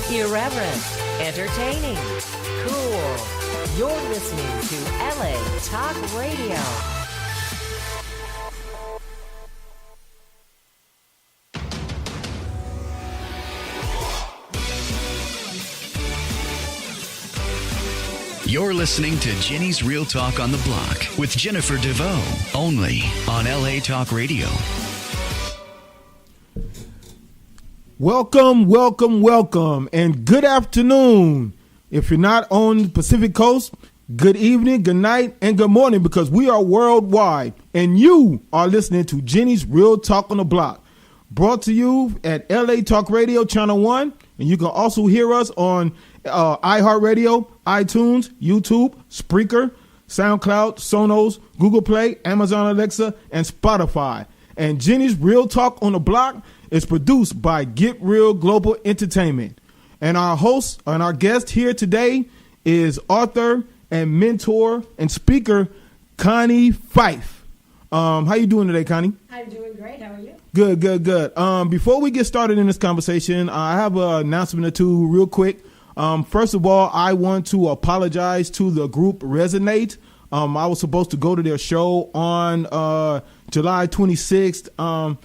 Irreverent, entertaining, cool. You're listening to LA Talk Radio. You're listening to Jenny's Real Talk on the Block with Jennifer DeVoe, only on LA Talk Radio. Welcome, welcome, welcome, and good afternoon. If you're not on the Pacific Coast, good evening, good night, and good morning, because we are worldwide, and you are listening to Jenny's Real Talk on the Block, brought to you at LA Talk Radio Channel 1, and you can also hear us on iHeartRadio, iTunes, YouTube, Spreaker, SoundCloud, Sonos, Google Play, Amazon Alexa, and Spotify. And Jenny's Real Talk on the Block is produced by Get Real Global Entertainment. And our host and our guest here today is author and mentor and speaker Connie Pheiff. How you doing today, Connie? I'm doing great. How are you? Good, good, good. Before we get started in this conversation, I have an announcement or two real quick. First of all, I want to apologize to the group Resonate. I was supposed to go to their show on July 26th.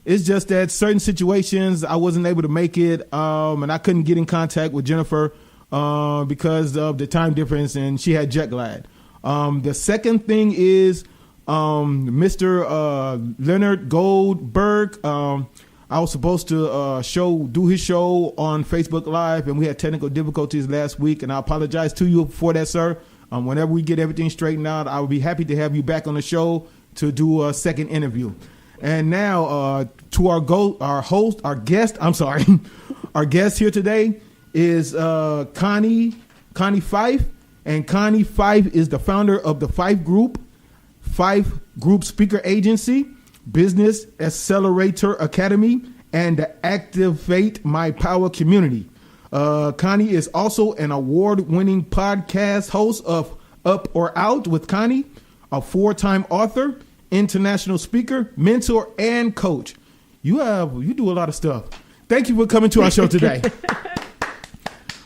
It's just that certain situations I wasn't able to make it, and I couldn't get in contact with Jennifer because of the time difference, and she had jet lag. The second thing is Mr. Leonard Goldberg. I was supposed to do his show on Facebook Live, and we had technical difficulties last week, and I apologize to you for that, sir. Whenever we get everything straightened out, I will be happy to have you back on the show to do a second interview. And now to our guest here today is Connie Pfeiff, and Connie Pfeiff is the founder of the Pfeiff Group Speaker Agency, Business Accelerator Academy, and the Activate My Power community. Connie is also an award-winning podcast host of Up or Out with Connie, a 4-time author, international speaker, mentor, and coach. You do a lot of stuff. Thank you for coming to our show today.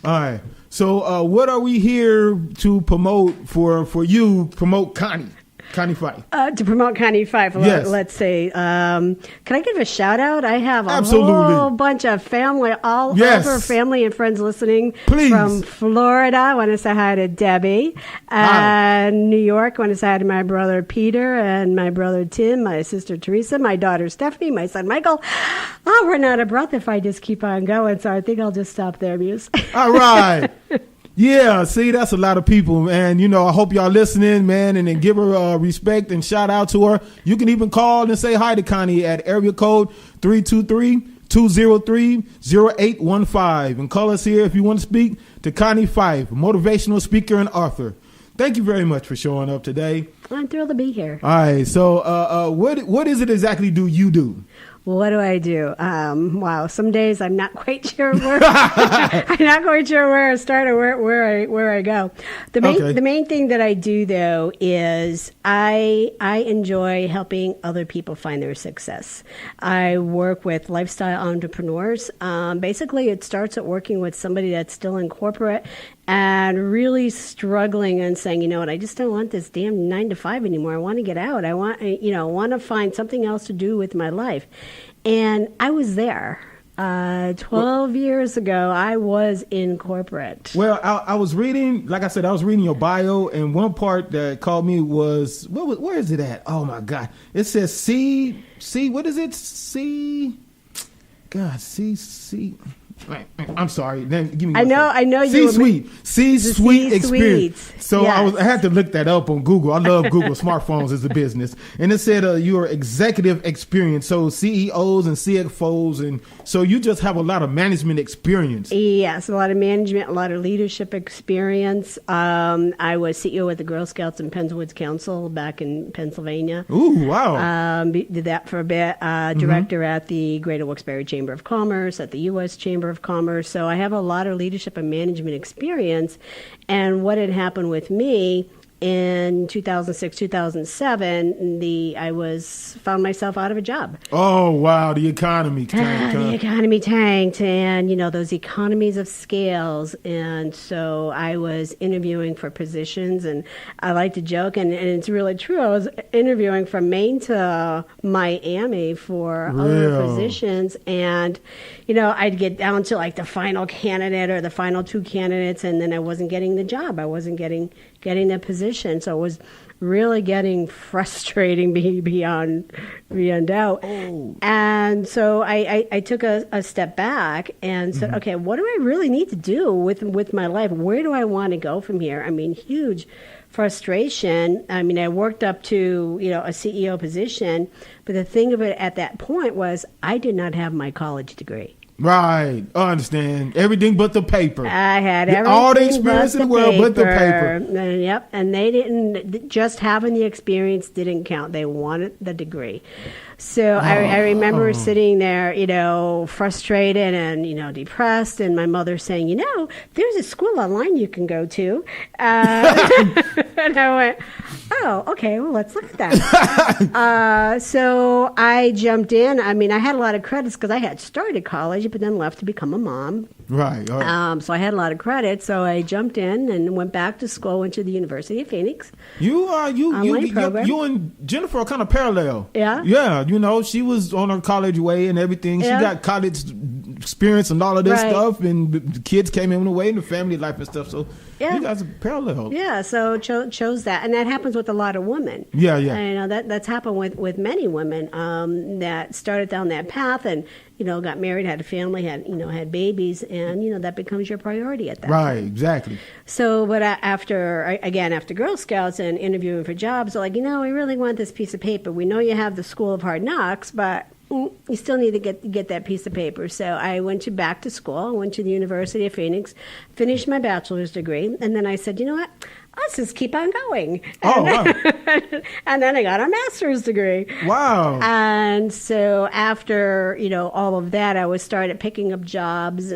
All right. So what are we here to promote for you? Promote Connie Pfeiff. To promote Connie Pfeiff, yes. Let's say, can I give a shout out? I have a Absolutely. whole bunch of family, Yes. over family and friends listening. Please. From Florida, I want to say hi to Debbie. New York, I want to say hi to my brother Peter and my brother Tim, my sister Teresa, my daughter Stephanie, my son Michael. I'll run out of breath if I just keep on going, so I think I'll just stop there, Muse. All right. Yeah, see, that's a lot of people, and I hope y'all listening, man, and then give her respect and shout out to her. You can even call and say hi to Connie at area code 323-203-0815, and call us here if you want to speak to Connie Pfeiff, motivational speaker and author. Thank you very much for showing up today. I'm thrilled to be here. All right, so what is it exactly do you do? What do I do? Wow. Some days I'm not quite sure where I start or where I go. The main thing that I do though is I enjoy helping other people find their success. I work with lifestyle entrepreneurs. Basically, it starts at working with somebody that's still in corporate and really struggling and saying, you know what, I just don't want this damn 9-to-5 anymore. I want to get out. I want to find something else to do with my life. And I was there. 12 years ago, I was in corporate. Well, I was reading, like I said, I was reading your bio, and one part that caught me was, where is it at? Oh, my God. It says what is it? C. I'm sorry. Then give me. I know you. C-suite experience. So yes. I had to look that up on Google. I love Google. Smartphones is a business, and it said your executive experience. So CEOs and CFOs, and so you just have a lot of management experience. Yes, a lot of management, a lot of leadership experience. I was CEO at the Girl Scouts and Pennsylvania Council back in Pennsylvania. Ooh, wow! Did that for a bit. Director at the Greater Wilkes-Barre Chamber of Commerce, at the U.S. Chamber of Commerce. So I have a lot of leadership and management experience. And what had happened with me, in 2006, 2007, found myself out of a job. Oh, wow. The economy tanked. The economy tanked, and, those economies of scales. And so I was interviewing for positions, and I like to joke, and it's really true. I was interviewing from Maine to Miami for other positions, and, I'd get down to like the final candidate or the final two candidates, and then I wasn't getting the job. I wasn't getting the position. So it was really getting frustrating beyond doubt. Oh. And so I took a step back and said, okay, what do I really need to do with my life? Where do I want to go from here? I mean, huge frustration. I mean, I worked up to, a CEO position, but the thing of it at that point was I did not have my college degree. Right. I understand. Everything but the paper. I had everything. All the experience in the world but the paper. Yep. And they didn't, just having the experience didn't count. They wanted the degree. So I remember sitting there, frustrated and, depressed, and my mother saying, there's a school online you can go to. And I went, oh, okay, well, let's look at that. So I jumped in. I mean, I had a lot of credits because I had started college, but then left to become a mom. Right. So I had a lot of credits. So I jumped in and went back to school, went to the University of Phoenix. You and Jennifer are kind of parallel. Yeah? Yeah. She was on her college way and everything. She got college experience and all of this stuff, and the kids came in the way and the family life and stuff. So you guys are parallel. Yeah, so chose that, and that happens with a lot of women. Yeah. And, that's happened with many women that started down that path and got married, had a family, had babies, and that becomes your priority at that right, time. Exactly. So, but after Girl Scouts and interviewing for jobs, like, we really want this piece of paper. We know you have the School of Hard Knocks, but you still need to get that piece of paper. So I went back to school. I went to the University of Phoenix, finished my bachelor's degree, and then I said, you know what? Let's just keep on going. Oh, wow. And then I got a master's degree. Wow. And so after, all of that, I started picking up jobs,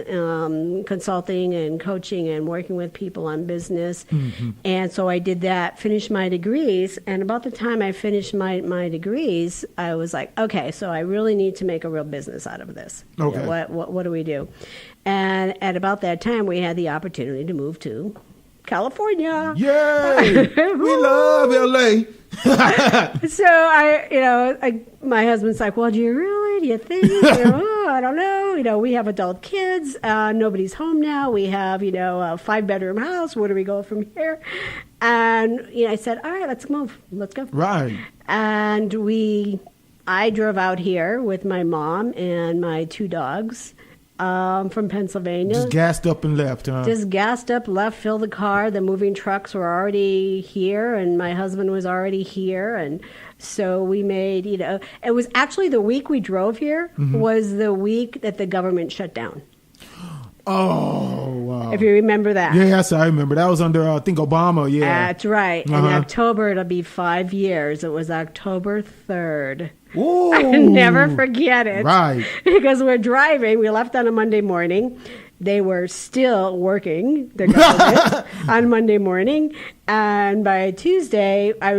consulting and coaching and working with people on business. Mm-hmm. And so I did that, finished my degrees. And about the time I finished my degrees, I was like, okay, so I really need to make a real business out of this. Okay. What do we do? And at about that time, we had the opportunity to move to California. Yay! We love LA. So my husband's like, well, do you think? I don't know. We have adult kids. Nobody's home now. We have, a 5-bedroom house. Where do we go from here? And I said, all right, let's move. Let's go. Right. And I drove out here with my mom and my 2 dogs. From Pennsylvania. Just gassed up and left, huh? Just gassed up, left, filled the car. The moving trucks were already here, and my husband was already here. And so we made, it was actually the week we drove here was the week that the government shut down. Oh, wow. If you remember that. Yes, I remember. That was under, I think, Obama, yeah. That's right. In October, it'll be 5 years. It was October 3rd. Ooh. I never forget it. Right. Because we're driving. We left on a Monday morning. They were still working, the government, on Monday morning. And by Tuesday, I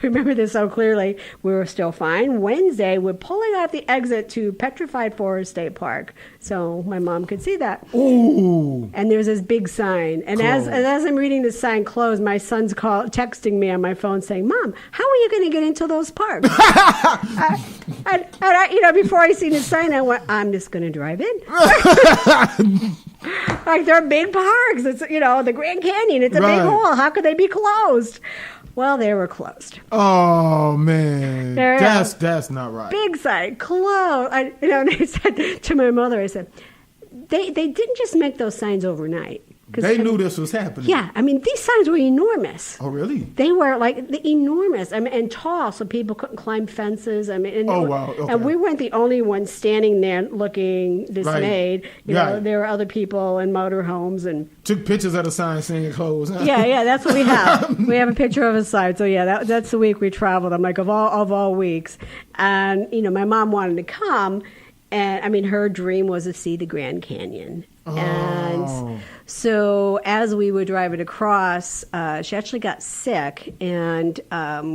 remember this so clearly, we were still fine. Wednesday, we're pulling off the exit to Petrified Forest State Park. So my mom could see that. Ooh. And there's this big sign. And as I'm reading the sign close, my son's texting me on my phone saying, Mom, how are you going to get into those parks? And before I seen the sign, I went, I'm just going to drive in. Like, they're big parks. It's, the Grand Canyon. It's a big hole. How could they be closed? Well, they were closed. Oh, man. That's not right. Big sign, closed. And I said to my mother, I said, they didn't just make those signs overnight. They knew this was happening. Yeah, I mean, these signs were enormous. Oh, really? They were enormous. I mean, and tall, so people couldn't climb fences. I mean, wow. Okay. And we weren't the only ones standing there looking dismayed. Right. There were other people in motorhomes and took pictures of the sign saying closed. Yeah, that's what we have. We have a picture of a sign. So yeah, that's the week we traveled. I'm like, of all weeks, and my mom wanted to come. And I mean, her dream was to see the Grand Canyon. And so as we were driving across, she actually got sick, and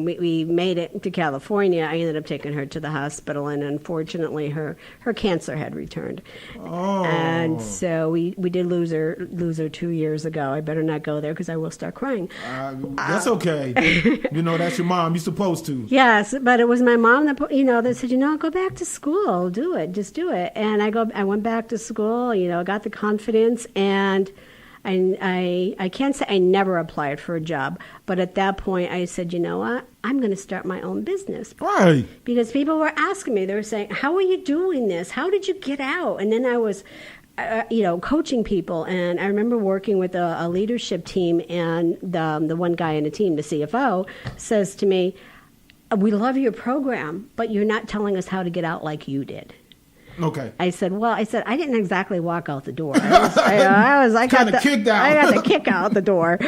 we made it to California. I ended up taking her to the hospital, and unfortunately her cancer had returned. And so we did lose her 2 years ago. I better not go there because I will start crying. That's okay. That's your mom. You're supposed to. Yes, but it was my mom that that said, go back to school, do it, just do it. And I went back to school, got the confidence, and I can't say I never applied for a job, but at that point I said, you know what, I'm going to start my own business. Right. Because people were asking me, they were saying, how are you doing this? How did you get out? And then I was, coaching people, and I remember working with a leadership team, and the one guy in the team, the CFO, says to me, we love your program, but you're not telling us how to get out like you did. Okay. I said, I didn't exactly walk out the door. I got the kick out the door.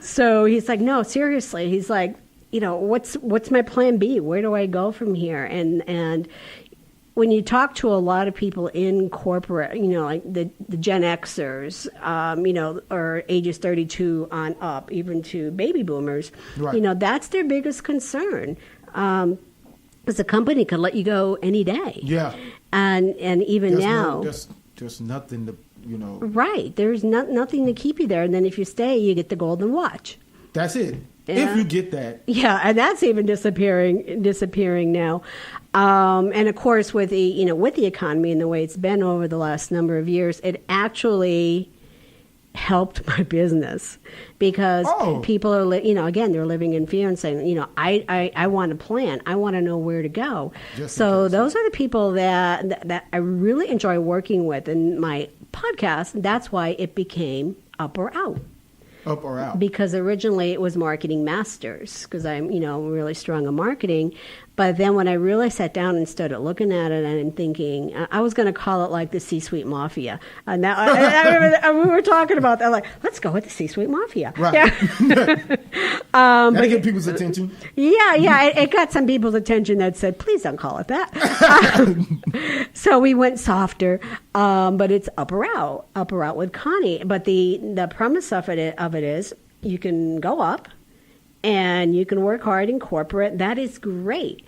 So he's like, no, seriously. He's like, what's my plan B? Where do I go from here? And when you talk to a lot of people in corporate, like the Gen Xers, or ages 32 on up, even to baby boomers, right. That's their biggest concern. Because a company could let you go any day. Yeah. And even there's now. There's nothing to, Right. There's nothing to keep you there. And then if you stay, you get the golden watch. That's it. Yeah. If you get that. Yeah, and that's even disappearing now. And of course, with the economy and the way it's been over the last number of years, it actually helped my business because people are, again, they're living in fear and saying, I want a plan. I want to know where to go. So those are the people that I really enjoy working with in my podcast. That's why it became Up or Out. Up or Out. Because originally it was Marketing Masters, because I'm, really strong in marketing. But then when I really sat down and started looking at it and thinking, I was going to call it like the C-Suite Mafia. And now I remember we were talking about that, like, let's go with the C-Suite Mafia. Right. Yeah. Gotta get people's attention. Yeah. It got some people's attention that said, please don't call it that. So we went softer, but it's Up or Out with Connie. But the premise of it is you can go up, and you can work hard in corporate. That is great.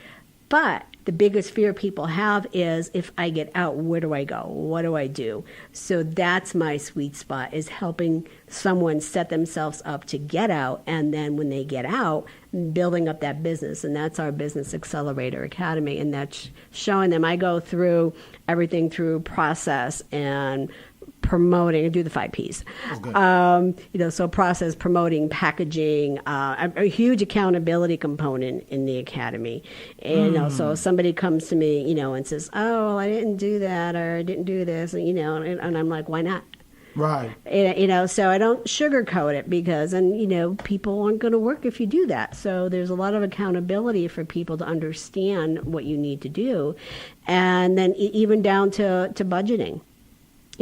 But the biggest fear people have is, if I get out, where do I go? What do I do? So that's my sweet spot, is helping someone set themselves up to get out. And then when they get out, building up that business. And that's our Business Accelerator Academy. And that's showing them. I go through everything through process and promoting, and do the 5 Ps. Okay. So process, promoting, packaging, a huge accountability component in the academy. And so somebody comes to me, and says, "Oh, well, I didn't do that, or I didn't do this," and I'm like, "Why not?" Right. So I don't sugarcoat it, because, people aren't going to work if you do that. So there's a lot of accountability for people to understand what you need to do, and then even down to budgeting.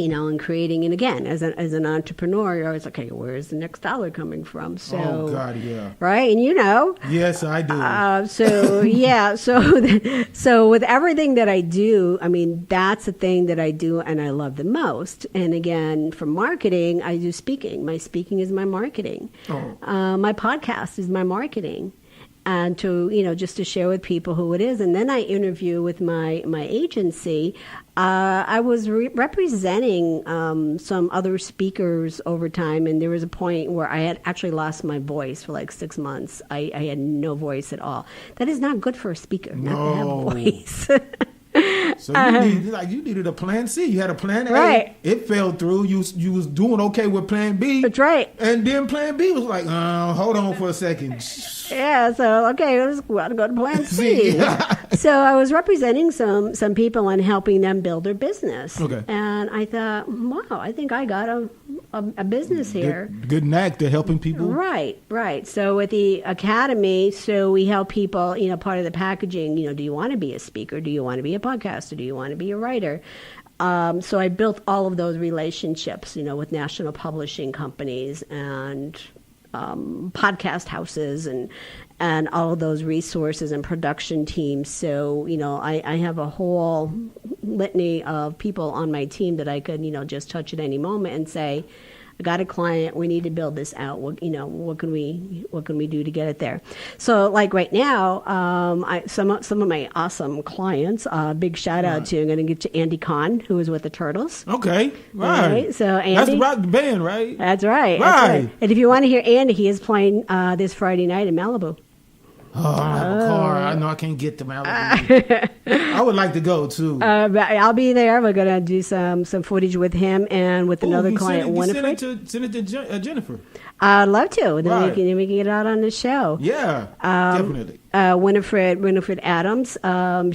And creating, and again, as an entrepreneur, you're always like, okay, where's the next dollar coming from? So, oh God, yeah, right, and yes, I do. So with everything that I do, that's the thing that I do, and I love the most. And again, for marketing, I do speaking. My speaking is my marketing. My podcast is my marketing. And to, just to share with people who it is. And then I interview with my agency. I was representing some other speakers over time, and there was a point where I had actually lost my voice for like 6 months. I had no voice at all. That is not good for a speaker, not to have a voice. So you needed a plan C. You had a plan A. Right. It fell through. You was doing okay with plan B. That's right. And then plan B was like, hold on for a second. Yeah, so, okay, let's go to plan C. So I was representing some people and helping them build their business. Okay. And I thought, wow, I think I got a business here. Good knack to helping people. Right. So with the academy, so we help people, part of the packaging, do you want to be a speaker? Do you want to be a podcaster? Do you want to be a writer? So I built all of those relationships, with national publishing companies and podcast houses and all of those resources and production teams. So, I have a whole litany of people on my team that I could, just touch at any moment and say, I got a client. We need to build this out. What can we do to get it there? So, like right now, some of my awesome clients. Big shout out to. I'm going to get to Andy Kahn, who is with the Turtles. Okay, right. So Andy, that's the band, right? That's right. Right. That's right. And if you want to hear Andy, he is playing this Friday night in Malibu. Oh, I have a car. I know I can't get to Malibu. I would like to go too. But I'll be there. We're gonna do some footage with him and with another client, Winifred. Send it to Jennifer. I'd love to. Then Right. we can get it out on the show. Yeah, definitely. Winifred Adams.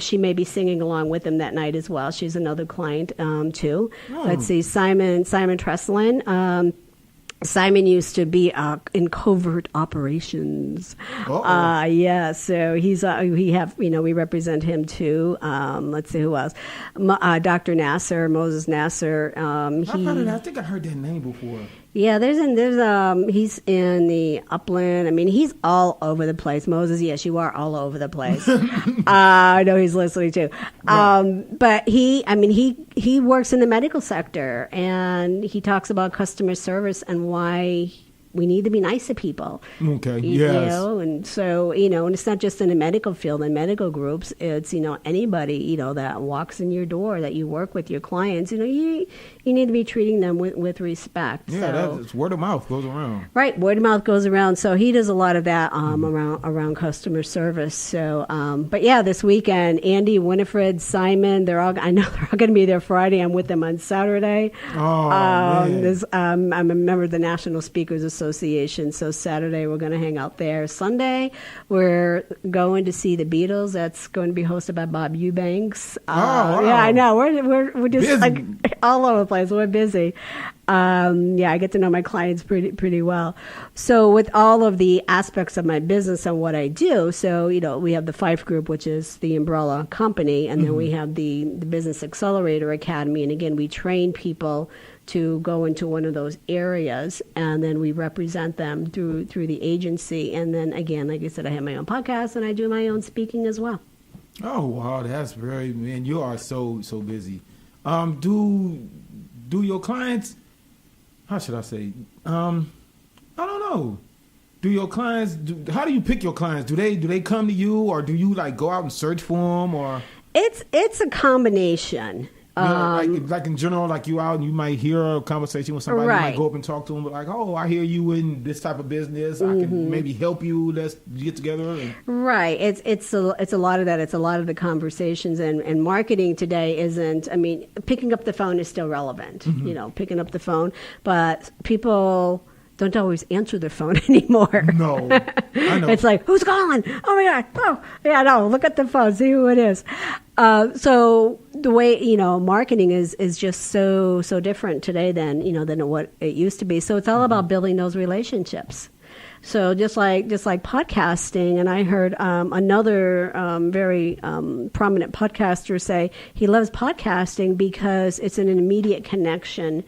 She may be singing along with him that night as well. She's another client too. Let's see, Simon Tresslin. Simon used to be in covert operations. Yeah, so we represent him too. Let's see who else. Dr. Nasser, Moses Nasser. I think I heard that name before. Yeah, he's in the Upland. I mean, he's all over the place. Moses, yes, you are all over the place. I know he's listening too. Right. But he works in the medical sector, and he talks about customer service and why we need to be nice to people. Okay, yes. And so, and it's not just in the medical field and medical groups. It's, anybody, that walks in your door, that you work with, your clients, you need to be treating them with respect. Yeah, that's word of mouth goes around. Right, word of mouth goes around. So he does a lot of that around customer service. So, but yeah, this weekend, Andy, Winifred, Simon, I know they're all going to be there Friday. I'm with them on Saturday. Oh, man. I'm a member of the National Speakers Association, so Saturday we're going to hang out there. Sunday we're going to see the Beatles. That's going to be hosted by Bob Eubanks. Wow. Yeah, I know. We're just busy. like all over the place. We're busy. I get to know my clients pretty well. So with all of the aspects of my business and what I do, so we have the Pfeiff Group, which is the umbrella company, and then we have the Business Accelerator Academy, and again we train people to go into one of those areas, and then we represent them through the agency. And then again, like I said, I have my own podcast and I do my own speaking as well. Oh wow, that's man, you are so busy. Do your clients? How should I say? I don't know. Do your clients? How do you pick your clients? Do they come to you, or do you like go out and search for them, or? It's a combination. Like in general, like you out and you might hear a conversation with somebody, you might go up and talk to them, but like, oh, I hear you in this type of business. I can maybe help you. Let's get together. Right. It's a lot of that. It's a lot of the conversations, and marketing today isn't. I mean, picking up the phone is still relevant. Picking up the phone, but people don't always answer their phone anymore. No, I know. It's like, who's calling? Oh my God! Oh yeah, no. Look at the phone. See who it is. So the way marketing is just so different today than what it used to be. So it's all about building those relationships. So just like podcasting, and I heard another very prominent podcaster say he loves podcasting because it's an immediate connection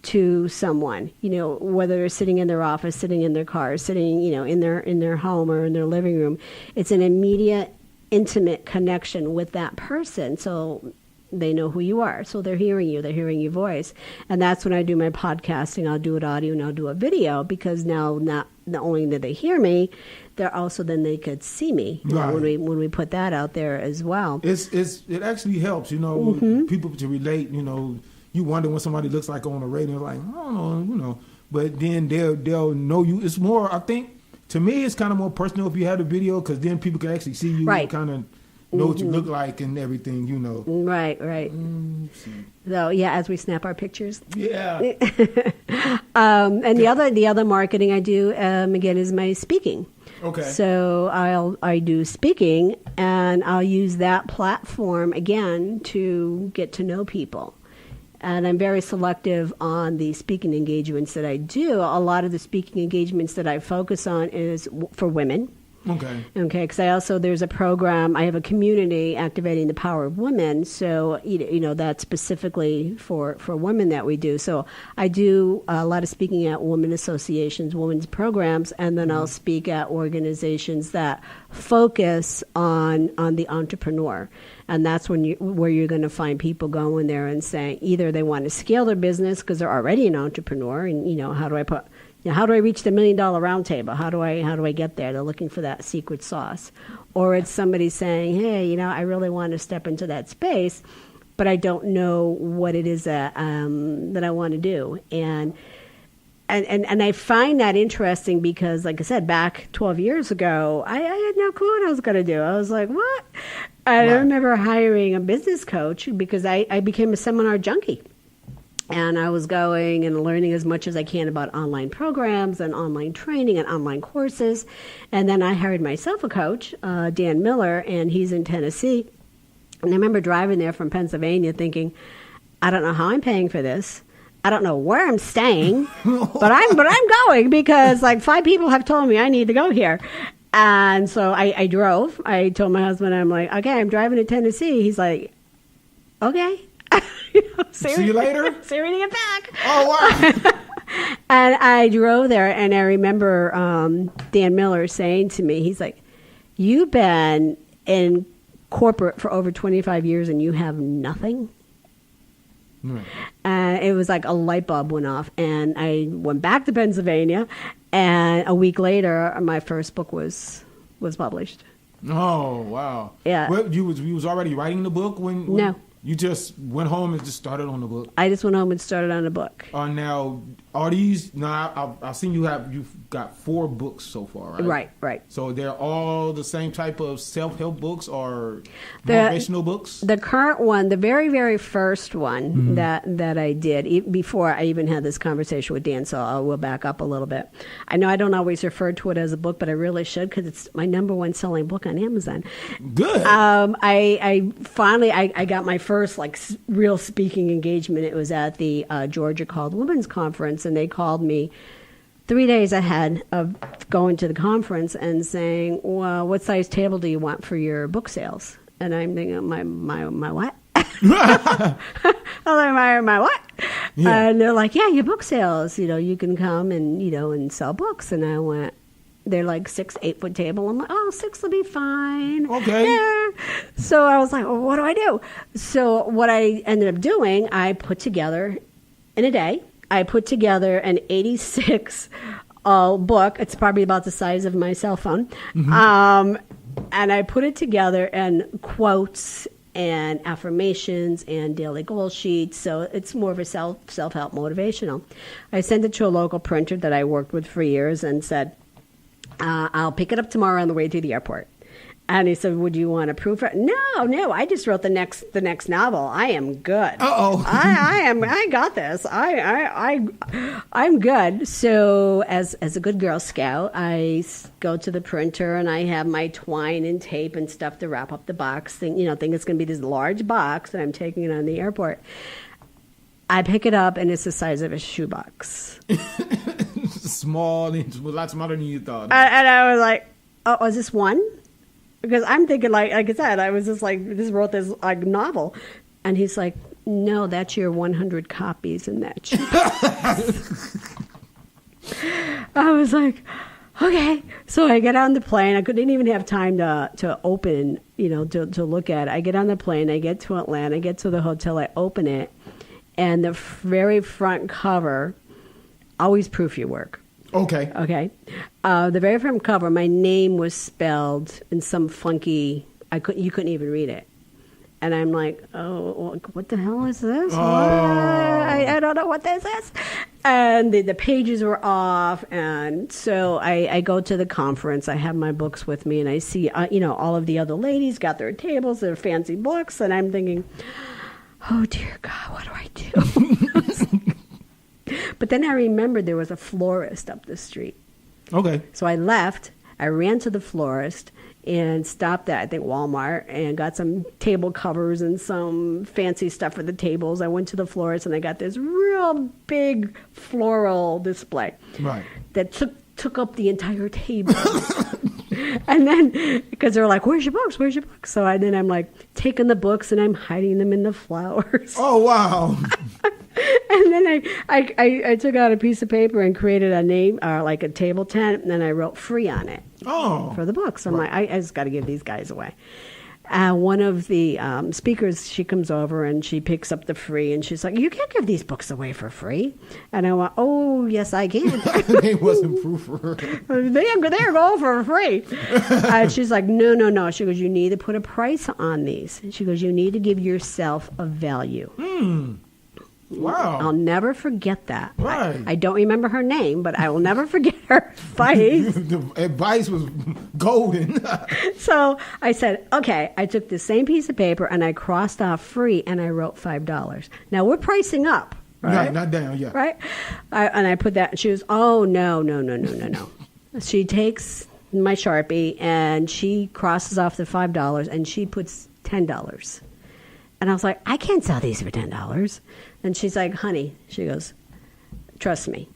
to someone, whether they're sitting in their office, sitting in their car, sitting, in their home or in their living room. It's an immediate, intimate connection with that person. So they know who you are. So they're hearing you. They're hearing your voice. And that's when I do my podcasting. I'll do it audio and I'll do a video, because now not only do they hear me, they're also then they could see me when we put that out there as well. It actually helps, people to relate, You wonder when somebody looks like on the radio, like, I don't know, but then they'll know you. It's more, I think, to me, it's kind of more personal if you have the video, because then people can actually see you and kind of know what you look like and everything, Right. So yeah, as we snap our pictures. Yeah. And the other marketing I do again is my speaking. Okay. So I do speaking, and I'll use that platform again to get to know people. And I'm very selective on the speaking engagements that I do. A lot of the speaking engagements that I focus on is for women. Okay. Okay, because there's a program, I have a community activating the power of women. So, that's specifically for women that we do. So I do a lot of speaking at women associations, women's programs, and then I'll speak at organizations that focus on the entrepreneur. And that's where you're going to find people going there and saying either they want to scale their business because they're already an entrepreneur, and how do I reach the $1 million round table? How do I get there? They're looking for that secret sauce. Or it's somebody saying, hey, I really want to step into that space, but I don't know what it is that I want to do. And I find that interesting because, like I said, back 12 years ago, I had no clue what I was going to do. I was like, what? I remember hiring a business coach because I became a seminar junkie. And I was going and learning as much as I can about online programs and online training and online courses. And then I hired myself a coach, Dan Miller, and he's in Tennessee. And I remember driving there from Pennsylvania thinking, I don't know how I'm paying for this. I don't know where I'm staying, but I'm going because like 5 people have told me I need to go here. And so I drove. I told my husband, I'm like, okay, I'm driving to Tennessee. He's like, okay. See you later. See you when you get back. Oh, wow. And I drove there, and I remember Dan Miller saying to me, he's like, you've been in corporate for over 25 years, and you have nothing? Right. And it was like a light bulb went off, and I went back to Pennsylvania, and a week later, my first book was published. Oh, wow. Yeah. Well, you was already writing the book when No. You just went home and just started on the book? I just went home and started on a book. Now, are these... Now, I've seen you've got 4 books so far, right? Right. So they're all the same type of self-help books or motivational books? The current one, the very, very first one that I did, before I even had this conversation with Dan, so I will back up a little bit. I know I don't always refer to it as a book, but I really should because it's my number 1 selling book on Amazon. Good. I finally got my first real speaking engagement. It was at the Georgia Called Women's Conference, and they called me 3 days ahead of going to the conference and saying, well, what size table do you want for your book sales? And I'm thinking, my what? I was like, my what? Yeah. And they're like, yeah, your book sales, you can come and, and sell books. And I went, they're like 6-8 foot table. I'm like, oh, 6 will be fine. Okay. Yeah. So I was like, well, what do I do? So what I ended up doing, I put together in a day, I put together an 86 book. It's probably about the size of my cell phone. Mm-hmm. And I put it together in quotes and affirmations and daily goal sheets. So it's more of a self-help motivational. I sent it to a local printer that I worked with for years and said, I'll pick it up tomorrow on the way to the airport. And he said, would you want to proof it? No, I just wrote the next novel. I am good. Uh-oh. I got this. I'm good. So as a good Girl Scout, I go to the printer and I have my twine and tape and stuff to wrap up the box. Think it's going to be this large box and I'm taking it on the airport. I pick it up and it's the size of a shoebox. Small, a lot smaller than you thought. And I was like, oh, is this one? Because I'm thinking, like I said, I was just wrote this novel. And he's like, no, that's your 100 copies in that shoebox. I was like, okay. So I get on the plane. I didn't even have time to open, to look at it. I get on the plane. I get to Atlanta. I get to the hotel. I open it. And the very front cover, always proof your work. Okay. The very front cover, my name was spelled in some funky, you couldn't even read it. And I'm like, oh, what the hell is this? Oh. I don't know what this is. And the pages were off. And so I go to the conference. I have my books with me. And I see, all of the other ladies got their tables, their fancy books. And I'm thinking, oh, dear God, what do I do? But then I remembered there was a florist up the street. Okay. So I left. I ran to the florist and stopped at, I think, Walmart and got some table covers and some fancy stuff for the tables. I went to the florist and I got this real big floral display. Right. That took up the entire table. And then, because they're like, where's your books? Where's your books? So then I'm like taking the books and I'm hiding them in the flowers. Oh, wow. And then I took out a piece of paper and created a name, like a table tent, and then I wrote free on it for the books. I'm like, I just got to give these guys away. One of the speakers, she comes over and she picks up the free, and she's like, you can't give these books away for free. And I went, oh, yes, I can. They wasn't proof for her. They're going for free. And she's like, no. She goes, you need to put a price on these. And she goes, you need to give yourself a value. Wow. I'll never forget that. Right. I don't remember her name, but I will never forget her advice. The advice was golden. So I said, okay, I took the same piece of paper and I crossed off free and I wrote $5. Now we're pricing up, right? Not down, yeah. Right? And I put that, and she goes, oh, no. She takes my Sharpie and she crosses off the $5 and she puts $10. And I was like, I can't sell these for $10. And she's like, honey, she goes, trust me.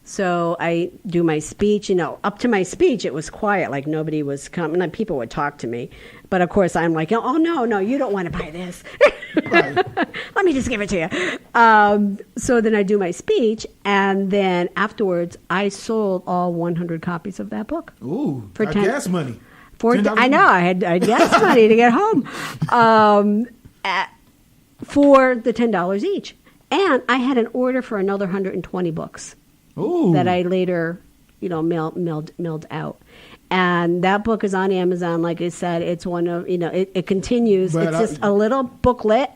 So I do my speech. Up to my speech, it was quiet, like nobody was coming. Like people would talk to me. But of course, I'm like, oh, no, you don't want to buy this. Right. Let me just give it to you. So then I do my speech. And then afterwards, I sold all 100 copies of that book. Ooh, for gas money. I know. I had gas money to get home. For the $10 each. And I had an order for another 120 books. Ooh. That I later, mailed out. And that book is on Amazon. Like I said, it's one of, it continues. But it's just a little booklet.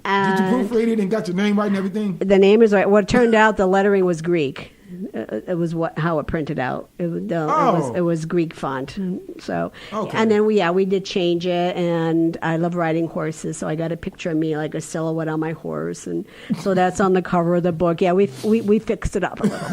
Did you proofread it and got your name right and everything? The name is right. Well, it turned out the lettering was Greek. It was how it printed out. It was Greek font. So, okay. And then we did change it. And I love riding horses, so I got a picture of me like a silhouette on my horse, and so that's on the cover of the book. Yeah, we fixed it up a little.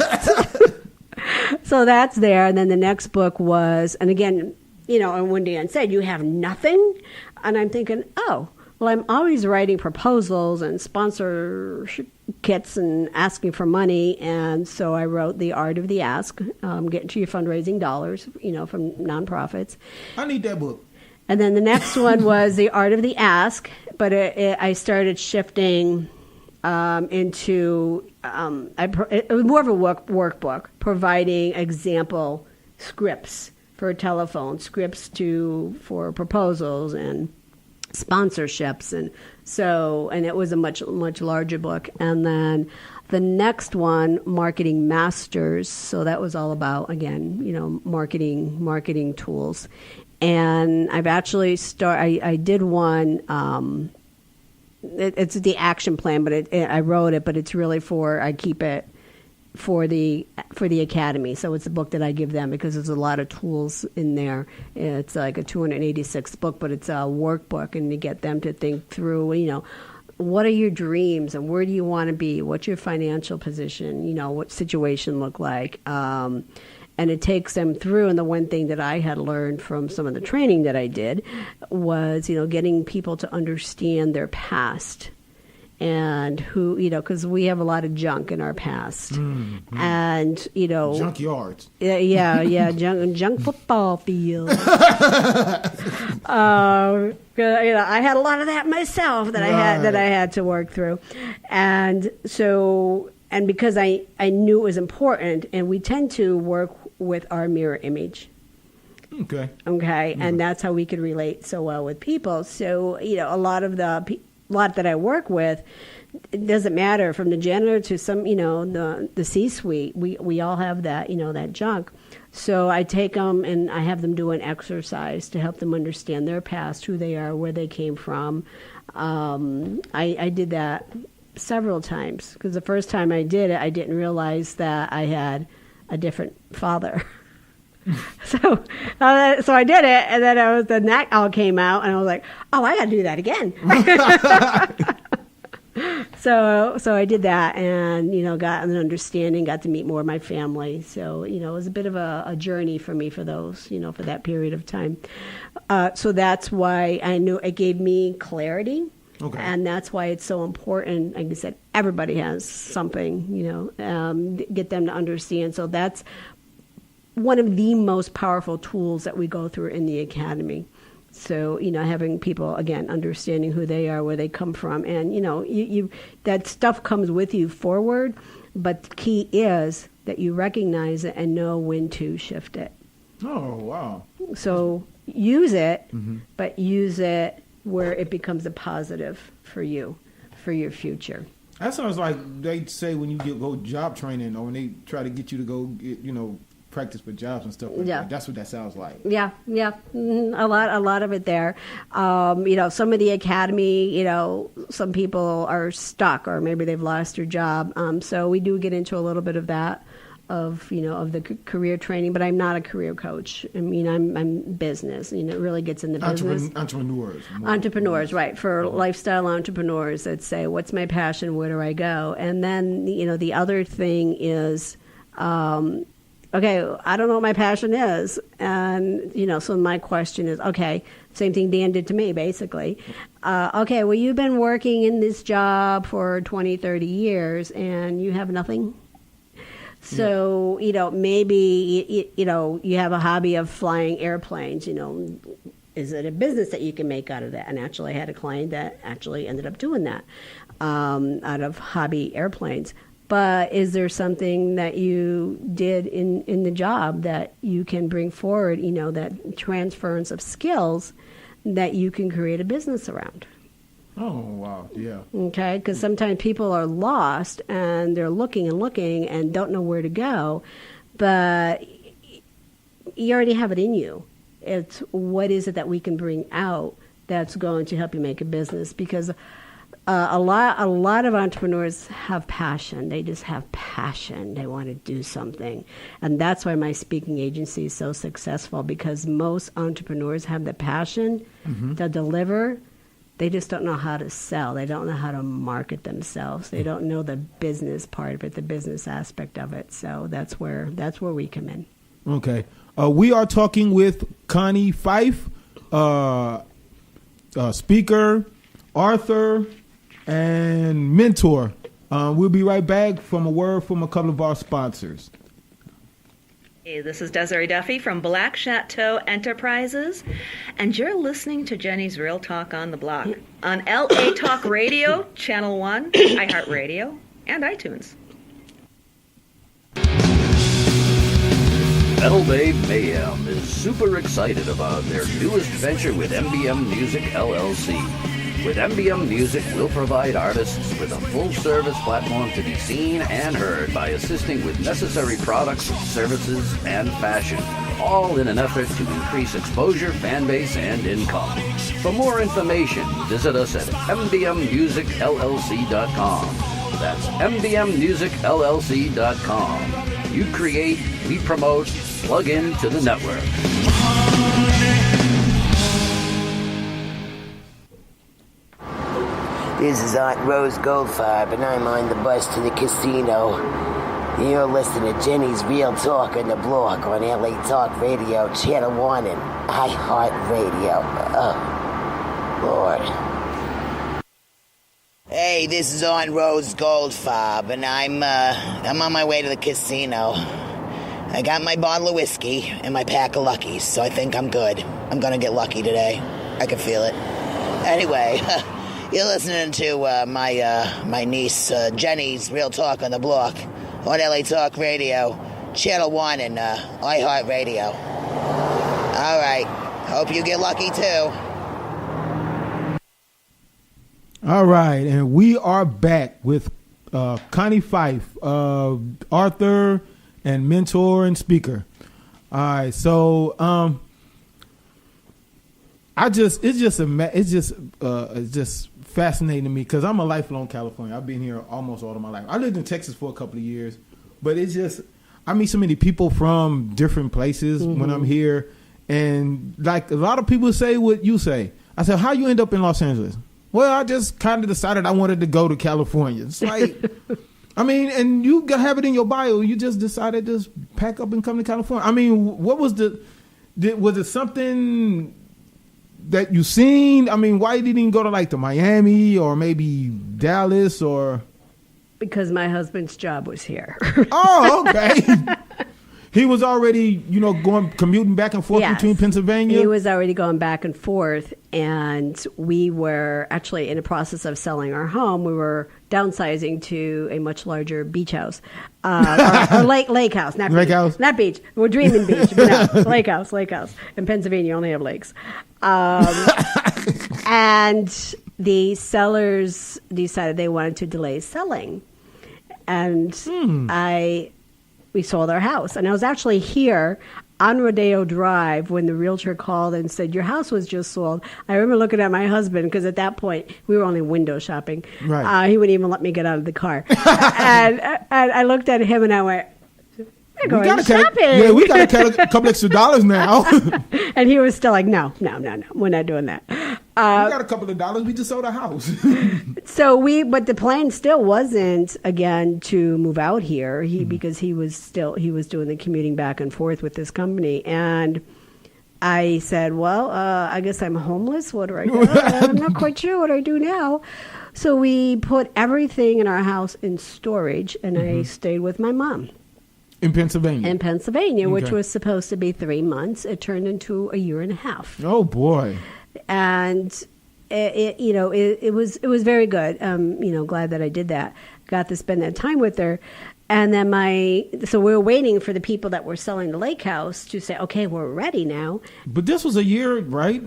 So that's there. And then the next book was, and again, and when Dan said, you have nothing, and I'm thinking, oh. Well, I'm always writing proposals and sponsorship kits and asking for money, and so I wrote The Art of the Ask, getting to your fundraising dollars, from nonprofits. I need that book. And then the next one was The Art of the Ask, but I started shifting into, it was more of a workbook, providing example scripts for telephone, scripts for proposals and sponsorships, and it was a much larger book. And then the next one, Marketing Masters, so that was all about, again, marketing tools. And I've actually I did one, it's the action plan, but I wrote it, but it's really I keep it for the academy. So it's a book that I give them because there's a lot of tools in there. It's like a 286 book, but it's a workbook, and you get them to think through, what are your dreams and where do you want to be? What's your financial position? What situation look like? And it takes them through. And the one thing that I had learned from some of the training that I did was, getting people to understand their past. And who, because we have a lot of junk in our past. Mm-hmm. And, junkyards. Yeah, junk football field. I had a lot of that myself that I had to work through. And so, and because I knew it was important, and we tend to work with our mirror image. Okay. Mm-hmm. And that's how we could relate so well with people. So, a lot of the lot that I work with, it doesn't matter from the janitor to some, the C-suite. We all have that, that junk. So I take them and I have them do an exercise to help them understand their past, who they are, where they came from. I did that several times because the first time I did it, I didn't realize that I had a different father. So I did it, and then the neck all came out, and I was like, "Oh, I got to do that again." So I did that, and got an understanding, got to meet more of my family. So it was a bit of a journey for me for those, for that period of time. So that's why I knew it gave me clarity. Okay. And that's why it's so important. Like I said, everybody has something, get them to understand. So that's one of the most powerful tools that we go through in the academy. So, having people, again, understanding who they are, where they come from. And, you that stuff comes with you forward. But the key is that you recognize it and know when to shift it. Oh, wow. So use it, but use it where it becomes a positive for you, for your future. That sounds like they say when you go job training or when they try to get you to go get, practice for jobs and stuff like that. That's what that sounds like. Yeah. A lot of it there. Some of the academy, some people are stuck or maybe they've lost their job. So we do get into a little bit of that, of the career training, but I'm not a career coach. I mean, I'm business. It really gets into business. Entrepreneurs, right? For lifestyle entrepreneurs that say, "What's my passion? Where do I go?" And then the other thing is, okay, I don't know what my passion is, and so my question is, okay, same thing Dan did to me, basically. Okay, well, you've been working in this job for 20, 30 years, and you have nothing. So, maybe, you have a hobby of flying airplanes, is it a business that you can make out of that? And actually I had a client that actually ended up doing that out of hobby airplanes. But is there something that you did in the job that you can bring forward, that transference of skills that you can create a business around? Oh, wow. Yeah. Okay, because sometimes people are lost and they're looking and don't know where to go, but you already have it in you. It's what is it that we can bring out that's going to help you make a business? Because a lot of entrepreneurs have passion. They just have passion. They want to do something. And that's why my speaking agency is so successful, because most entrepreneurs have the passion to deliver. They just don't know how to sell. They don't know how to market themselves. They don't know the business part of it, the business aspect of it. So that's where we come in. Okay. We are talking with Connie Pfeiff, speaker, author, and mentor. We'll be right back from a word from a couple of our sponsors. Hey, this is Desiree Duffy from Black Chateau Enterprises, and you're listening to Jenny's Real Talk on the Block on LA Talk Radio, Channel 1, iHeartRadio, and iTunes. Metal Babe Mayhem is super excited about their newest venture with MBM Music LLC. With MBM Music, we'll provide artists with a full-service platform to be seen and heard by assisting with necessary products, services, and fashion, all in an effort to increase exposure, fan base, and income. For more information, visit us at mbmmusicllc.com. That's mbmmusicllc.com. You create, we promote, plug into the network. This is Aunt Rose Goldfarb, and I'm on the bus to the casino. You're listening to Jenny's Real Talk on the Block on LA Talk Radio, Channel 1 and iHeartRadio. Oh, Lord. Hey, this is Aunt Rose Goldfarb, and I'm on my way to the casino. I got my bottle of whiskey and my pack of Luckies, so I think I'm good. I'm gonna get lucky today. I can feel it. Anyway, you're listening to my niece Jenny's Real Talk on the Block on LA Talk Radio, Channel 1 and iHeartRadio. All right. Hope you get lucky too. All right, and we are back with Connie Pfeiff, author and mentor and speaker. All right, so it's just fascinating to me because I'm a lifelong Californian. I've been here almost all of my life. I lived in Texas for a couple of years, but I meet so many people from different places when I'm here, and like a lot of people say what you say. I said, how you end up in Los Angeles? Well, I just kind of decided I wanted to go to California. It's like, I mean, and you have it in your bio. You just decided to just pack up and come to California. I mean, what was was it something that you seen? I mean, why didn't you go to like to Miami or maybe Dallas or? Because my husband's job was here. Oh, okay. He was already, commuting back and forth between Pennsylvania. He was already going back and forth, and we were actually in the process of selling our home. We were downsizing to a much larger beach house, or lake house, not lake beach, house, not beach. We're dreaming beach, but no, lake house. In Pennsylvania, you only have lakes, and the sellers decided they wanted to delay selling, and we sold our house. And I was actually here on Rodeo Drive when the realtor called and said, your house was just sold. I remember looking at my husband, because at that point we were only window shopping. Right. He wouldn't even let me get out of the car. and I looked at him and I went, we're going shopping. We got to cut a couple extra dollars now. And he was still like, no, we're not doing that. We got a couple of dollars. We just sold a house. But the plan still wasn't, again, to move out here. Because he was doing the commuting back and forth with this company. And I said, well, I guess I'm homeless. What do I do? I'm not quite sure what I do now. So we put everything in our house in storage, and I stayed with my mom. In Pennsylvania. Which was supposed to be 3 months. It turned into a year and a half. Oh, boy. And it was very good. Glad that I did that. Got to spend that time with her. And then so we were waiting for the people that were selling the lake house to say, okay, we're ready now. But this was a year, right?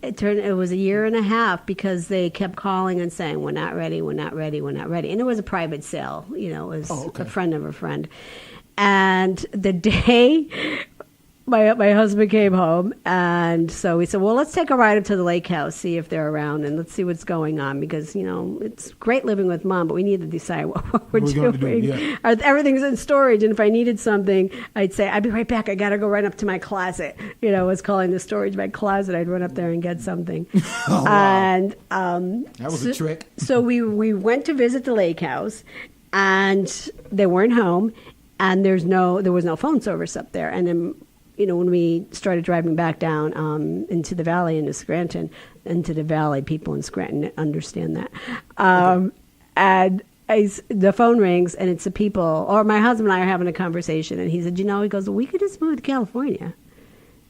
It was a year and a half, because they kept calling and saying, we're not ready. And it was a private sale. It was a friend of a friend. And the day my husband came home, and so we said, well, let's take a ride up to the lake house, see if they're around, and let's see what's going on, because, it's great living with Mom, but we need to decide what we're doing. Yeah. Everything's in storage, and if I needed something, I'd say, I'll be right back. I got to go run up to my closet. I was calling the storage my closet. I'd run up there and get something. Oh, wow. And that was a trick. So we went to visit the lake house, and they weren't home. And there was no phone service up there. And then, when we started driving back down into the valley, into Scranton, people in Scranton understand that. And the phone rings, and it's the people, or my husband and I are having a conversation, and he said, he goes, we could just move to California.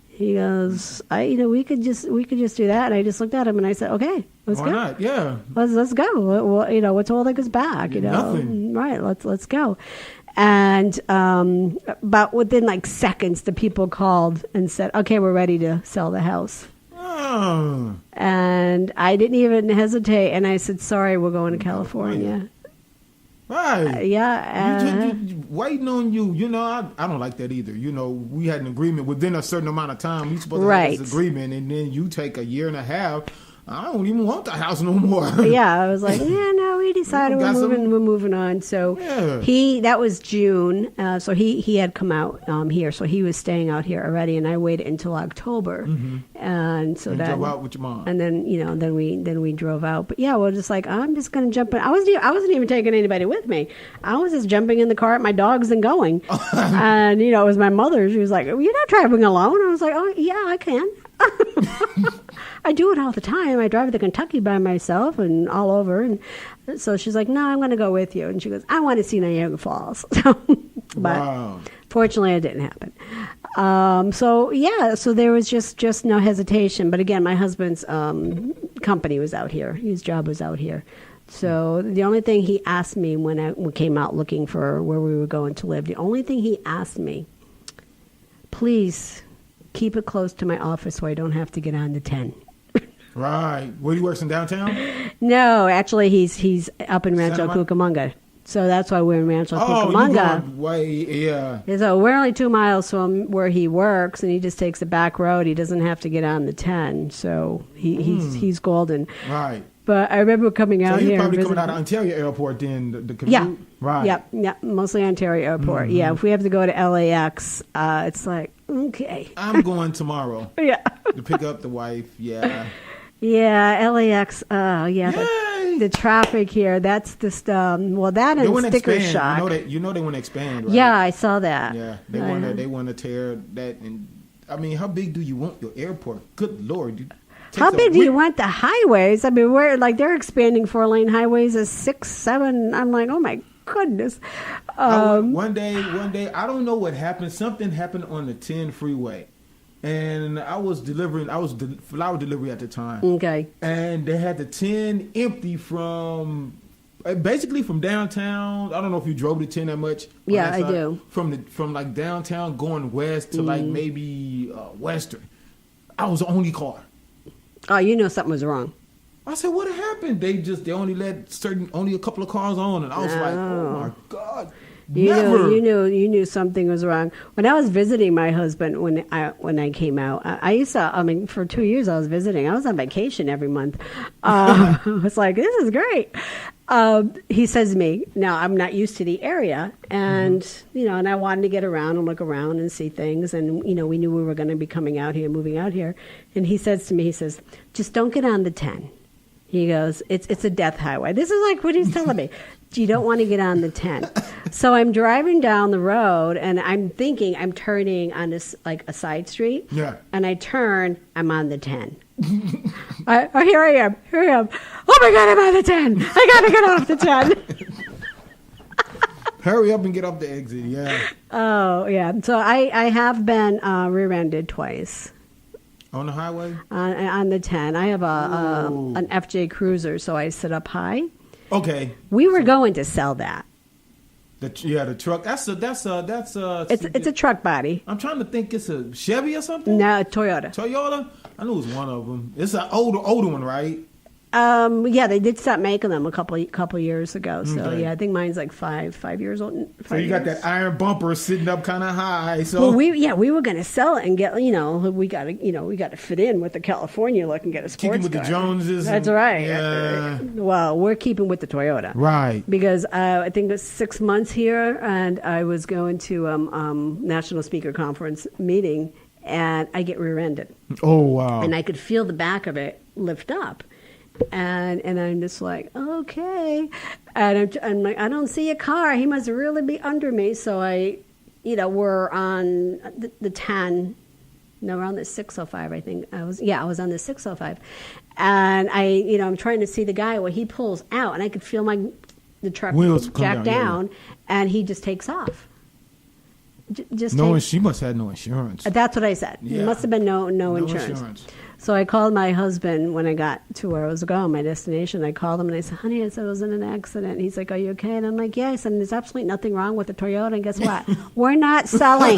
He goes, we could just do that. And I just looked at him and I said, okay, let's go. Why not? Yeah. Let's go. Well, what's holding us back? Nothing. Right. Let's go. And but within seconds, the people called and said, okay, we're ready to sell the house. Oh. And I didn't even hesitate. And I said, sorry, we're going to California. Right. Yeah. Waiting on you. I don't like that either. We had an agreement within a certain amount of time. You're supposed to have this agreement, and then you take a year and a half. I don't even want the house no more. Yeah, I was like, we decided we're moving on. So that was June. So he had come out here, so he was staying out here already, and I waited until October, and so then drove out with your mom. And then then we drove out. But yeah, we're just like, I'm just gonna jump in. I wasn't even taking anybody with me. I was just jumping in the car at my dogs and going. And it was my mother. She was like, you're not driving alone. I was like, oh yeah, I can. I do it all the time. I drive to Kentucky by myself and all over. And so she's like, no, I'm going to go with you. And she goes, I want to see Niagara Falls. But fortunately, it didn't happen. So there was just no hesitation. But again, my husband's company was out here. His job was out here. So the only thing he asked me when I came out looking for where we were going to live, the only thing he asked me, please keep it close to my office so I don't have to get on the 10. Right. Where he works in downtown? No, actually he's up in Rancho Cucamonga. So that's why we're in Rancho Cucamonga. Yeah. So we're only 2 miles from where he works, and he just takes the back road. He doesn't have to get on the 10. So he's golden. Right. But I remember coming out here. So you're probably coming out of Ontario Airport then, the commute? Yeah. Right. Yeah, mostly Ontario Airport. Mm-hmm. Yeah, if we have to go to LAX, it's like, okay. I'm going tomorrow. Yeah. To pick up the wife, yeah. Yeah, LAX, the traffic here, that's just, that and sticker expand. shock. You know they want to expand, right? Yeah, I saw that. Yeah, they want to tear that. And I mean, how big do you want your airport? Good Lord. How big do you want the highways? I mean, they're expanding 4-lane highways as 6, 7. I'm like, oh my goodness. One day, I don't know what happened. Something happened on the 10 freeway. And I was flower delivery at the time. Okay. And they had the 10 empty from downtown. I don't know if you drove the 10 that much. Yeah, I do. From like downtown going west to like maybe western. I was the only car. Oh, you know something was wrong. I said, what happened? They only let only a couple of cars on, and I was like, oh my God. You knew something was wrong. When I was visiting my husband when I came out, I used to. For 2 years I was visiting. I was on vacation every month. I was like, this is great. He says to me, now I'm not used to the area, and and I wanted to get around and look around and see things, and we knew we were going to be moving out here, and he says to me, just don't get on the 10. He goes, it's a death highway. This is like what he's telling me. You don't want to get on the 10. So I'm driving down the road, and I'm thinking I'm turning on this like a side street. Yeah. And I turn, I'm on the 10. Here I am. Oh my God, I'm on the 10. I got to get off the 10. Hurry up and get off the exit, yeah. Oh, yeah. So I have been rear-ended twice. On the highway? On the 10. I have an FJ Cruiser, so I sit up high. Okay. We were going to sell that. The truck. That's it's a truck body. I'm trying to think. It's a Chevy or something. No, Toyota. I knew it was one of them. It's an older one, right? Yeah, they did stop making them a couple years ago. So okay. Yeah, I think mine's like 5 years old. So you got that iron bumper sitting up kind of high. So we were going to sell it and get we got to fit in with the California look and get a sports car. Keeping with the Joneses. That's right. Yeah. Well, we're keeping with the Toyota, right? Because I think it was 6 months here, and I was going to National Speaker Conference meeting, and I get rear-ended. Oh wow! And I could feel the back of it lift up. And I'm just like, okay. And I'm like, I don't see a car. He must really be under me. So we're on the 10. No, we're on the 605, I think. I was on the 605. And I'm trying to see the guy where he pulls out, and I could feel the truck jack down, and he just takes off. She must have no insurance. That's what I said. Yeah. It must have been no insurance. So I called my husband when I got to where I was going, my destination. I called him and I said, honey, I was in an accident. And he's like, are you okay? And I'm like, yeah. I said, there's absolutely nothing wrong with the Toyota. And guess what? We're not selling.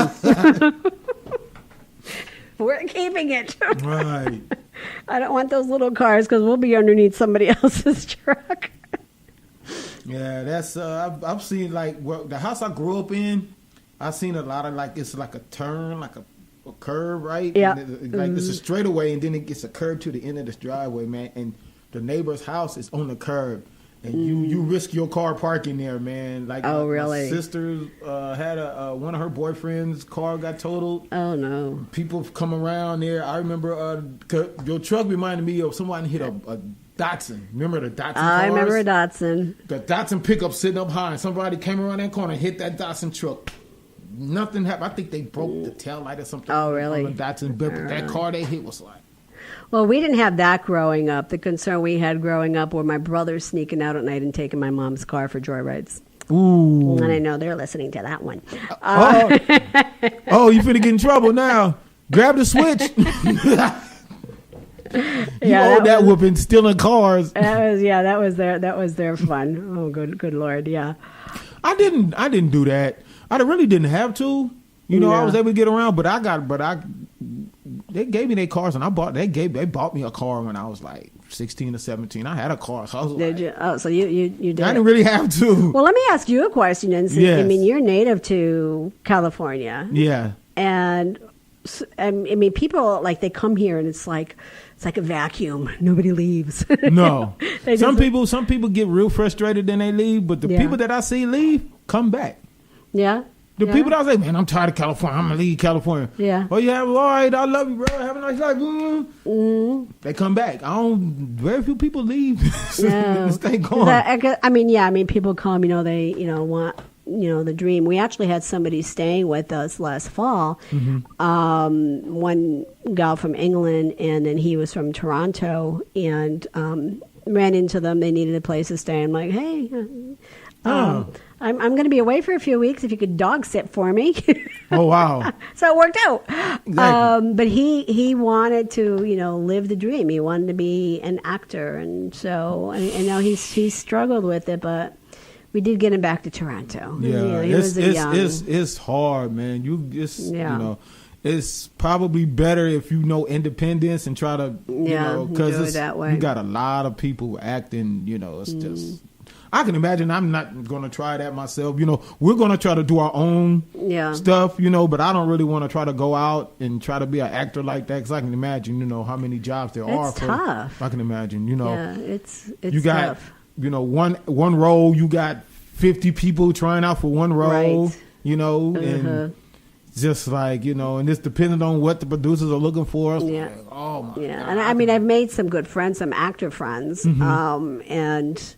We're keeping it. Right. I don't want those little cars because we'll be underneath somebody else's truck. Yeah, that's, I've seen the house I grew up in, I've seen a lot of it's like a turn, like a curve, right? Yeah. It's a straightaway, and then it gets a curve to the end of this driveway, man. And the neighbor's house is on the curve, and you risk your car parking there, man. Really? My sister had one of her boyfriend's car got totaled. Oh no! People come around there. I remember your truck reminded me of someone hit a Datsun. Remember the Datsun cars? I remember a Datsun. The Datsun pickup sitting up high, and somebody came around that corner and hit that Datsun truck. Nothing happened. I think they broke the tail light or something. Oh, really? On the Datsun. But that car they hit was like... Well, we didn't have that growing up. The concern we had growing up were my brothers sneaking out at night and taking my mom's car for joyrides. Ooh. And I know they're listening to that one. You finna get in trouble now. Grab the switch. You owe that whooping stealing cars. That was their fun. Oh, good Lord, yeah. I didn't do that. I really didn't have to. I was able to get around, but they gave me their cars, and they bought me a car when I was like 16 or 17. I had a car. So I was did you? Oh, so you did. I didn't really have to. Well, let me ask you a question, Nancy. Yes. I mean, you're native to California. Yeah. And I mean, people they come here, and it's like a vacuum. Nobody leaves. No. Some people get real frustrated, then they leave. But the people that I see leave come back. Yeah. The people that I say, man, I'm tired of California. I'm going to leave California. Yeah. Oh, yeah, all right. I love you, bro. Have a nice life. Mm-hmm. They come back. Very few people leave. Yeah. Stay gone. People come, they, want, the dream. We actually had somebody staying with us last fall. Mm-hmm. One gal from England, and then he was from Toronto, and ran into them. They needed a place to stay. I'm like, hey, I'm going to be away for a few weeks if you could dog sit for me. Oh, wow. So it worked out. Exactly. But he wanted to, live the dream. He wanted to be an actor. And so, I know he's struggled with it, but we did get him back to Toronto. Yeah, it's hard, man. It's probably better if you know independence and try to, because you got a lot of people acting, it's just, I can imagine. I'm not going to try that myself. We're going to try to do our own stuff, but I don't really want to try to go out and try to be an actor like that, because I can imagine, how many jobs there are. It's tough. I can imagine, Yeah, it's you got, tough. one role, you got 50 people trying out for one role, Right. And just like, and it's depending on what the producers are looking for. Yeah. Like, oh my God. And I mean, I've made some good friends, some actor friends, and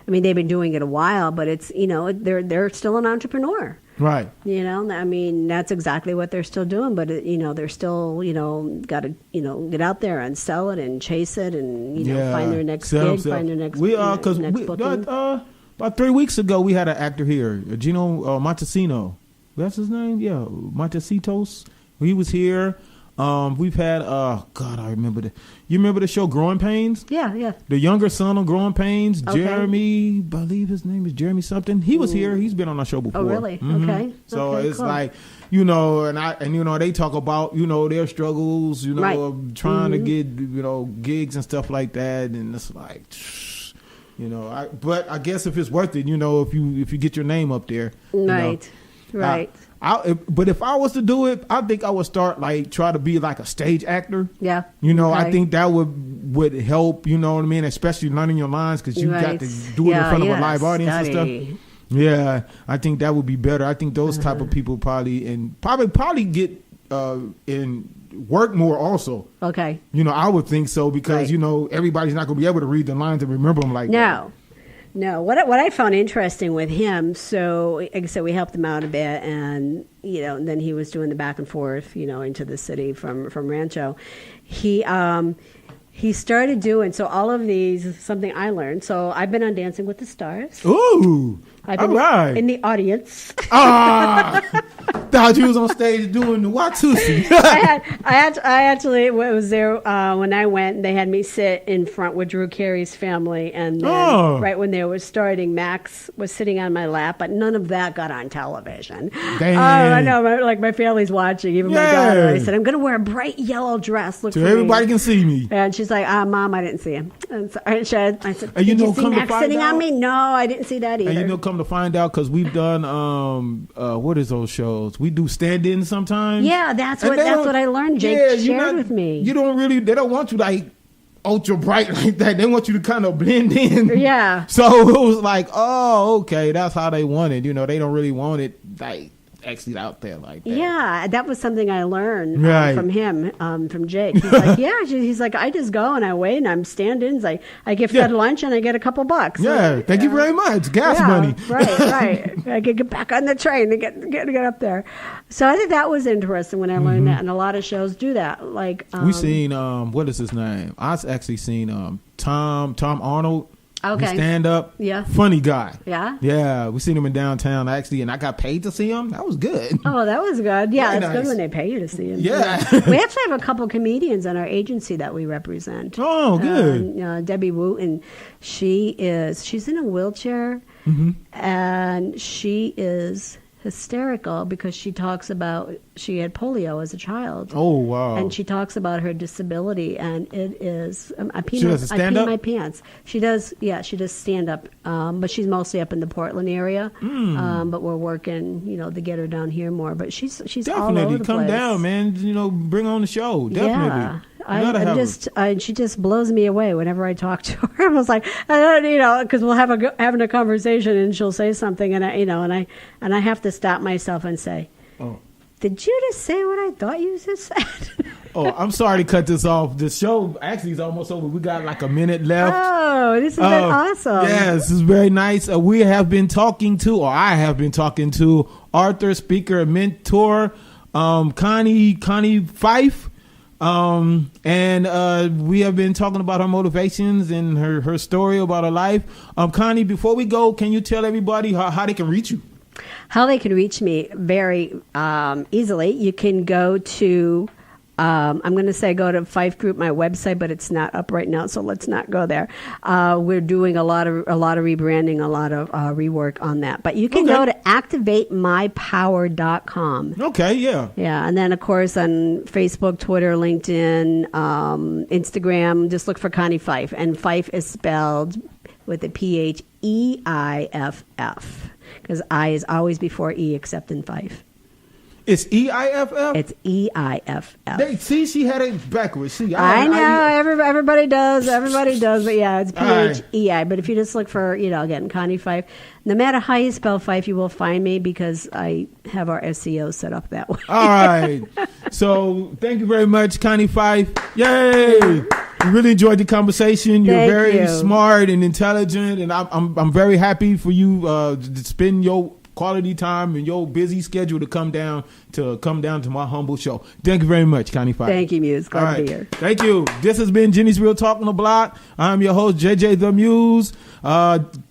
I mean, they've been doing it a while, but it's, they're still an entrepreneur. Right. I mean, that's exactly what they're still doing, but they're still, got to, get out there and sell it and chase it and, find their next gig, find their next booking. About 3 weeks ago, we had an actor here, Gino Montesino. That's his name? Yeah, Montesitos. He was here. We've had, I remember you remember the show Growing Pains? Yeah. The younger son of Growing Pains, Okay. Jeremy, I believe his name is Jeremy something. He was here. He's been on our show before. Oh, really? Mhm. Okay. So Okay, it's cool. like, they talk about, their struggles, Right. of trying to get, gigs and stuff like that. And it's like, but I guess if it's worth it, if you get your name up there. Right. Right. But if I was to do it, I think I would start try to be like a stage actor. Yeah. I think that would help. You know what I mean? Especially learning your lines, because you got to do it in front of a live audience and stuff. Yeah, I think that would be better. I think those type of people probably get in work more also. Okay. I would think so, because everybody's not going to be able to read the lines and remember them like that. No, what I found interesting with him, so like I said, we helped him out a bit, and and then he was doing the back and forth, into the city from Rancho. He started doing all of these, something I learned. So I've been on Dancing with the Stars. Ooh, I've been all right. in the audience. Thought you was on stage doing the Watusi. I actually was there when I went. They had me sit in front with Drew Carey's family, and then right when they were starting, Max was sitting on my lap, but none of that got on television. Damn. I know, my family's watching, even my daughter. I said, I'm going to wear a bright yellow dress. Look so for everybody me. can see me. And she's like, Mom, I didn't see him. And so I said, and did you see come Max to find sitting out? on me? No, I didn't see that either. And come to find out, because we've done what is those shows? We do stand-ins sometimes. Yeah, that's what I learned. Jake shared with me. They don't want you ultra bright like that. They want you to kind of blend in. Yeah. So it was like, oh, okay, that's how they want it. They don't really want it actually out there like that. Yeah, that was something I learned Right. from him, from Jake. He's like, he's like, I just go and I wait and I'm stand-ins. I get fed lunch and I get a couple bucks. Yeah, thank you very much. Gas money. Right. I could get back on the train to get up there. So I think that was interesting when I learned that, and a lot of shows do that. Like we seen what is his name? I actually seen Tom Arnold. Okay. Stand up. Yeah. Funny guy. Yeah. Yeah. We seen him in downtown actually, and I got paid to see him. That was good. Oh, that was good. Yeah, Very it's good nice. when they pay you to see him. Yeah. We actually have a couple comedians on our agency that we represent. Oh, good. Debbie Wooten, she's in a wheelchair, and she is hysterical because she talks about she had polio as a child. Oh, wow. And she talks about her disability, and it is I pee stand-up? my pants. She does stand up, but she's mostly up in the Portland area. But we're working, to get her down here more. But she's Definitely all over the come place. down, man. Bring on the show. Definitely. Yeah. She just blows me away whenever I talk to her. I was like, because we'll having a conversation and she'll say something, and I have to stop myself and say, "Oh, did you just say what I thought you just said?" Oh, I'm sorry to cut this off. The show actually is almost over. We got like a minute left. Oh, this has been awesome. Yes, this is very nice. I have been talking to author, speaker, and mentor, Connie Pheiff. And we have been talking about her motivations and her story about her life. Connie, before we go, can you tell everybody how they can reach you? How they can reach me very easily. You can go to, I'm going to say go to Pfeiff Group, my website, but it's not up right now, so let's not go there. We're doing a lot of rebranding, a lot of rework on that. But you can go to activatemypower.com. Okay, yeah. Yeah, and then, of course, on Facebook, Twitter, LinkedIn, Instagram, just look for Connie Pfeiff. And Pfeiff is spelled with a P-H-E-I-F-F. Because I is always before E, except in Pfeiff. It's E-I-F-F? It's E-I-F-F. See, she had it backwards. See, I know. Everybody does. Everybody does. But yeah, it's P-H-E-I. But if you just look for, again, Connie Pfeiff, no matter how you spell Pfeiff, you will find me because I have our SEO set up that way. All right. So thank you very much, Connie Pfeiff. Yay! We really enjoyed the conversation. You're very smart and intelligent, and I'm very happy for you to spend your quality time and your busy schedule to come down to my humble show. Thank you very much, Connie Pfeiff. Thank you, Muse. Glad to be here. Thank you. This has been Jenny's Real Talk on the Block. I'm your host, JJ the Muse.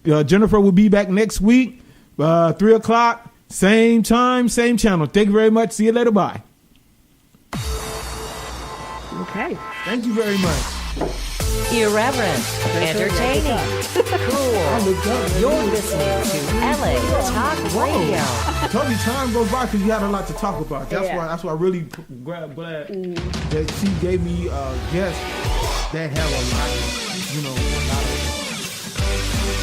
Jennifer will be back next week, 3 o'clock, same time, same channel. Thank you very much. See you later. Bye. Okay. Thank you very much. Irreverent, entertaining, cool. You're listening to LA Talk Radio. I told you time goes by because you had a lot to talk about. That's why I really glad that she gave me guests that have a lot of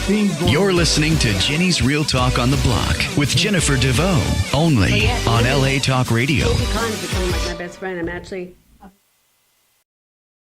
things going on. You're listening to Jenny's Real Talk on the Block with Jennifer DeVoe, only on LA Talk Radio. Connie's becoming like my best friend. I'm actually